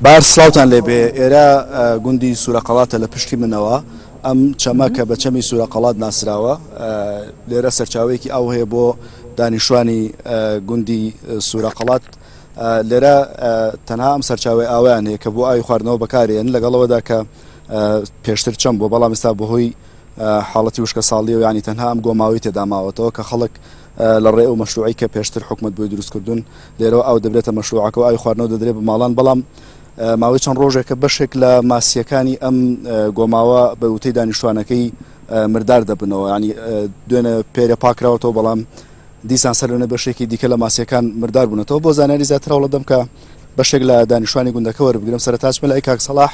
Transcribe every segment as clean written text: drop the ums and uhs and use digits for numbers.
بار سڵاوتان لێبێ ئێرە گوندی سوورەقەڵاتە لە پشتی منەوە ئەم چەمە کە بە چەمی سوورەقەڵات ناسراوە لێرە سەرچاوەیەکی ئەو هەیە بۆ دانیشتوانی گوندی سوورەقەڵات لێرە تەنها ئەم سەرچاوی ئاویان هەیە کە بۆ ئاوی خواردنەوە بەکارێن لەگەڵەوەدا کە پێشتر چەم بۆ بەڵام ئێستا بەهۆی حاڵەتی وشکە ساڵی و ینی تەنها ئەم گۆماوی تێدا ماوەتەوە کە خەڵک لە ڕێ و مەشروعی کە پێشتر حکومت بۆی دروستکردون لێرەوە ئەو دەبرێتە مەشروعەکە و ئاوی خواردنەوە دەدرێت بە ماڵان بەڵام ماوەی چەند ڕۆژێکە بەشێک لە ماسیەکانی ئەم گۆماوە بە وتەی دانیشتوانەکەی مردار دەبنەوە ینی دوێنە پێرە پاکراوەتەوە بەڵام دیسان سەرێنە بەشێکی دیکە لە ماسیەکان مردار بوونەتەوە بۆ زانیاری زیاترەوە دەم کە بەشێک لە دانیشتوانی گوندەکە وەربگرم سەرەتاش مەلای کاک سەلاح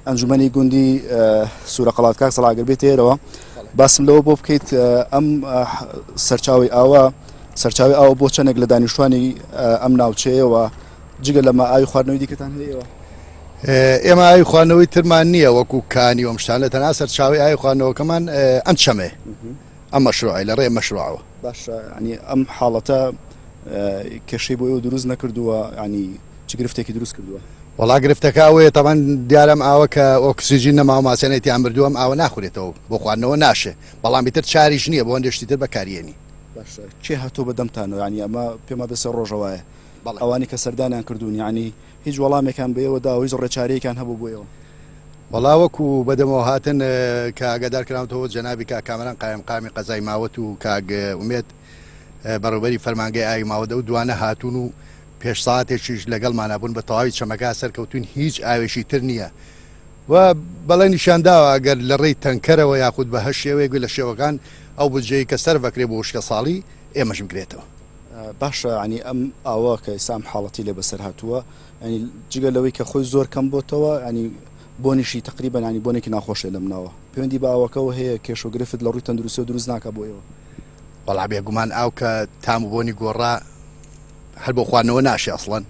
ئەنجومەنی گوندی سوورەقەڵات کاک سەلاح ئەگەر بێت ئێرەوە باسم لەوە بۆ بکەیت ئەم سەرچاوی ئاوە بۆ چەندێک لە دانیشتوانی ئەم ناوچەیەوە جگە لەمە ئاوی خواردنەوەی دیکەتان هەیەوە ئێمە ئاوی خواردنەوەی ترمان نییە وەکو کانی و شتان لە تەنها سەرچاوی ئاوی خواردنەوەکەمان ئەم چەمێ ئەم مەشروعی لە ڕێ مەشروعەوە باشە ینی ئەم حاڵەتە کێشەی بۆ ئێوە دروست نەکردووە ینی چ گرفتێکی دروست کردووە وەڵا گرفتەکە ئەوەیە تەمان دیارم ئاوە کە ئۆکسیژین نەماوە ماسیێنێتیان بردووەم ئاوە ناخورێتەوە بۆ خواردنەوە ناشێ بەڵام بیتر چاریش نییە بۆ هەندێشتی تر بەکارێنی باشە چێ هاتۆ بەدەمتانەوە ینی ئەمە پێما بەسەر ڕۆژەوەیە ئەوانی کە سەردانیان کردوون ینی هیچ وەڵامێکان بەیەوەدا هیچ ڕێچارەیەکان هەبوو بۆیەوە وەڵا وەکو بەدەمەوە هاتن کە ئاگادارکراوەوە جەنابی کا کامەران قایمقامی قەزای ماوەت و کاگ ومێت بەڕێوەبەری فەرمانگەی ئاوی ماوەدە و دوانە هاتوون و پێش ساعتێکیش لەگەڵمانەبوون بە تەواوی چەمەکە سەرکەوتون هیچ ئاوێشی تر نییە و بەڵێ نیشانداوە ئەگەر لە ڕێی تەنکەرەوە یاخود بە هەر شێوەیە گوێ لە شێوەکان ئەو بجێی کە سەر بەکرێ بۆ وشکە ساڵی ئێمەش بگرێتەوە باشە ینی ئەم ئاوە کە ئێسام حاڵەتی لێ بەسەر هاتووە ینی جگە لەوەی کە خۆی زۆر کەم بۆتەوە ینی بۆنیشی تقریبا ینی بۆنێکی ناخۆشە لە منەوە پەیوەندی بە ئاوەکەەوە هەیە کێش و گرفت لە ڕووی تەندروستی و دروست ناکە بۆیەوە بەڵا بێگومان ئاو کە تام و بۆنی گۆڕا هەر بۆ خواردنەوە ناشێ ئەسڵەن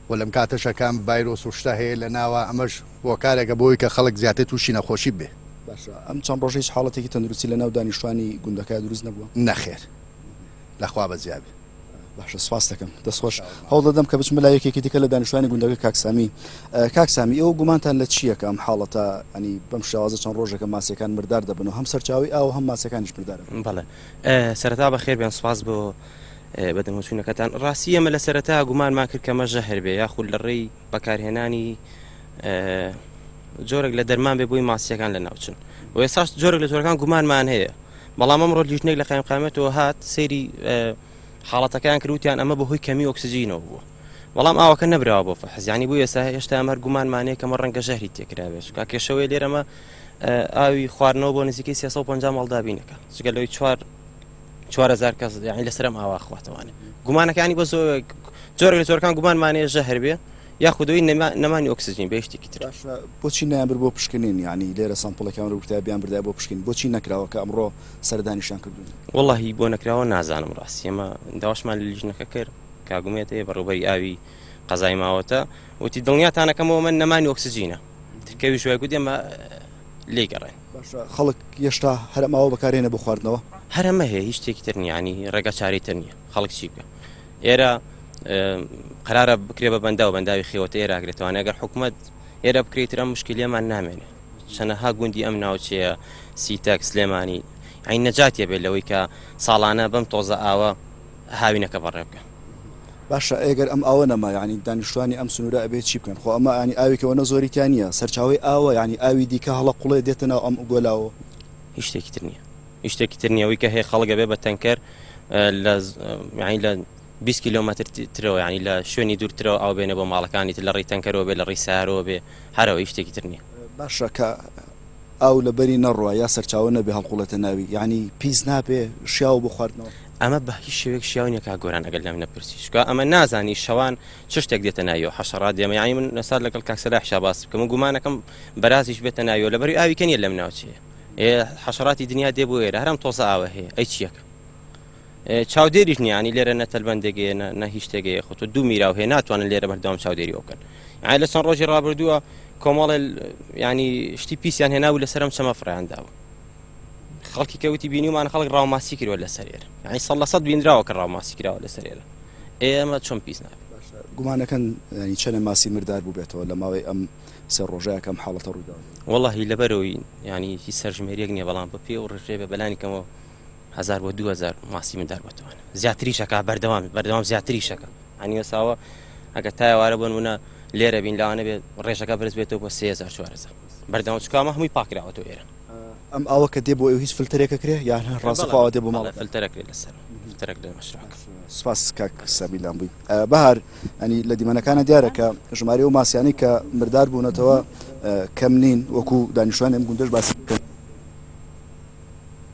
و لەم کاتەشەکان ڤایرۆس و شتە هەیە لە ناوە ئەمەش بۆ کارێکە بۆی کە خەڵک زیاتر تووشی نەخۆشی بێ باشە ئەم چەند ڕۆژەی حاڵەتێکی تەندروستی لە ناو دانیشتوانی گوندەکە دروست نەبووە نەخێر لەخوا بەزیابێ باشە سپاس دەکەم دەستخۆش هەوڵ دەدەم کە بچمە لای یەکێکی دیکە لە دانیشتوانی گوندەکە کاکسامی ئێوە گومانتان لە چییە کە ئەم حاڵەتە ئەنی بەم شێوازە چەند ڕۆژێکە ماسیەکان مردار دەبن و هەم سەرچاوی ئاو هەم ماسیەکانیش مردارن بەڵێ سەرەتا بەخێر بێن سپاس بۆ بەدەمەچوونەکەتان ڕاستی ئەمە لە سەرەتا گومانمان کرد کە مەژە هەربێ یاخود لە ڕێی بەکارهێنانی جۆرێک لە دەرمان بێ بووی ماسیەکان لە ناوچن و ئێساش جۆرێک لە جۆرەکان گومانمان هەیە بەڵام ئەمڕۆ لیژنێک لە قایمقامەتەوە هات سەیری حاڵەتەکان کردوتیان ئەمە بەهۆی کەمی ئۆکسجینەوە بووە بەڵام ئاوەکە نەبراوە بۆ فەحزیانی بوو ئێستا هێشتا ئەمەر گومانمانەیە کەمە ڕەنگە ژەهری تێکراوێت کا کێشەوەی لێرەمە ئاوی خواردنەوە بۆ نزیکەی 350 ماڵدابینەکە جگە لەوەی 4000 کەس یعنی لەسەرم ئاوا خواتەوانێ گومانەکانی بە جۆرێک لە جۆرەکان گومانمانەیە ژەهر بێ یاخودەوەی نەمانی ئۆکسجین بەشتێکی تر بۆچی نایانبر بۆ پشکنین ینی لێرە سامپڵەکان ڕوتابیان بردای بۆ پشکین بۆچی نەکراوە کە ئەمڕۆ سەردانیشان کردوون وەڵڵاهی بۆ نەکراوە نازانم ڕاستی ئێمە داواشمان لە لیژنەکە کرد کاگومێت هەیە بەڕێوەبەری ئاوی قەزای ماوەتە وتی دڵنیاتانەکەمەوە من نەمانی ئۆکسجینە ترکەوی شوێ گوت ئێمە لێگەڕێن خەڵک هێشتا هەرماوە بەکارێنە بۆ خواردنەوە هەرەمە هەیە هیچ شتێکی تر نیانی ڕێگە چاری تر نییە خەڵک چی بکە ئێرە قرارە بکرێ بە بەندا و بەنداوی خێوەتە ئێراگرێتوانە ئەگەر حکوومەت ئێرە بکرێتتر ئەم مشکلیەمان نامێنێ چەنەها گوندی ئەم ناوچەیە سیتەک سلێمانی ئەین نەجاتیە بێت لەوەی کە ساڵانە بەم تۆزە ئاوە هاوینەکە بەڕێ بکە باشە ئەگەر ئەم ئاوە نەما ینی دانیشتوانی ئەم سنوورە ئەبێت چی بکەن خۆ ئەمە ینی ئاوێکەوەنە زۆریتیان نیە سەرچاوی ئاوە ینی ئاوی دیکە هەڵە قوڵێ دێتنەوە ئەم گۆلاوە هیچ شتێکی تر نییە هیچ شتێکی تر نییەوەی کە هەیە خەڵگە بێ بە تەنکەر لە 20 کیلۆمەتر ترەوە ینی لە شوێنی دوورترەوە ئاو بێنە بۆ ماڵەکانی تر لە ڕێی تەنکەرەوە بێ لە ڕێی سارەوە بێ هەرەوە هیچ شتێکی تر نییە باشە کە ئاو لە بەری نەڕوە یا سەرچاوە نەبێ هەڵقوڵەتە ناوی ینی پیس نابێ شیاو بۆ خواردنەوە ئەمە بە هیچ شێوێک شیاوی نەکا گۆران ئەگەر لەم نەپرسی شکا ئەمە نازانی شەوان چ شتێک دێتە ناویەوە حەشەڕات دێمە یانی من نەسات لەگەڵ کاکسەلا حشاباس بکەم و گومانەکەم بەرازیش بێتە ناویەوە لەبەری ئاوی کەنیە لەم ناوچەیە حەشەڕاتی دنیا دێ بۆ ئێرە هەرم تۆزە ئاوە هەیە ئەی چیەکە چاودێریش نیانی لێرە نەتەلبەندێگەیە نە هیچ شتێگەیە خۆ دوو میراو هەیە ناتوانن لێرە بەردەوام چاودێری بکەن ئای لە چەند ڕۆژی ڕابردووە کۆمەڵێ ینی شتی پیسیان هێنا و لەسەرم چەمە فڕیانداوە خەڵکی کەوتی بینیومان خەڵک ڕاوماسی کردوە لەسەر ئێرە یعنی 100% بینراوە کە ڕاوماسی کراوە لەسەر ئێرە ئێمە چۆن پیس نابێت گومانەکەن ینی چەنە ماسی مردار بوو بێتەوە لە ماوەی ئەم سێ ڕۆژەیەکەم حاڵەتە ڕوودا واللهی لەبەرەوەی ینی هیچ سەرژمێریەک نییە بەڵام بە پێ و ڕژێ بە بەلانی کەمەوە 1000 بۆ 2000 ماسی مندار بەتوانە زیاتریشەکە بەردەوام زیاتریشەکە هەنیوە ساوە ئەگە تایوارە بۆن منە لێرە بین لاوانە بێت ڕێژەکە برز بێتەوە بۆ 3000 4000 بەردەوام چکامە هەمووی پاکراوەتەوە ئێرە ئەم ئەوە کە دێ بۆ ئەو هیچ فلترێکە کرێ یان ڕاستەخواوە دێ بۆ ماڵ فلتەرەکرێت لەسەر فلتەرەک لە مەشروعەکە سپاس کاک سەبیلان بووی بەهار ئەنی لە دیمەنەکانە دیارە کە ژمارە و ماسیانی کە مردار بوونەتەوە کەم نین وەکو دانیشتوان ئەم گوندەش باسی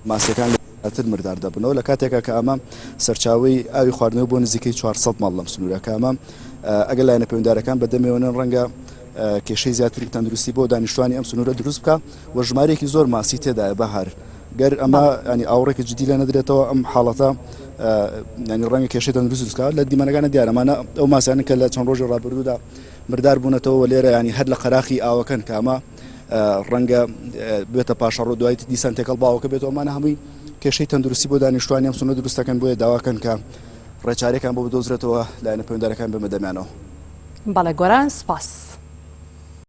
ماسیەکان لەتر مردار دەبنەوە لە کاتێکە کە ئەمە سەرچاوی ئاوی خواردنەوە بۆ نزیکەی 400 ماڵ لەم سنوورەکە ئەمە ئەگەر لایەنە پەیوەنددارەکان بەدەمێوەنن ڕەنگە کێشەی زیاتری تەندروستی بۆ دانیشتوانی ئەم سنوورە دروست بکە و ژمارەیەکی زۆر ماسی تێدایە بەهار گەر ئەمە ینی ئاوڕێکی جدی لە نەدرێتەوە ئەم حاڵەتە ینی ڕەنگە کێشەی تەندروست دروستکە لە دیمەنەکانە دیارەمانە ئەو ماسیانە کە لە چەند ڕۆژی ڕابردوودا مردار بوونەتەوە لێرە ینی هەر لە قەراخی ئاوەکەن کە ئەمە ڕەنگە بێتە پاشەڕۆ دوای دیسان تێکەڵ باوەکە بێتەوەمانە هەمووی کێشەی تەندروستی بۆ دانیشتوانی ئەم سنوورە دروستەکەن بۆیە داواکەن کە ڕێچارەکان بۆ بدۆزرێتەوە لایەنە پەیوەنددارەکان بمەدەمیانەوە بەڵێ گۆران سپاس.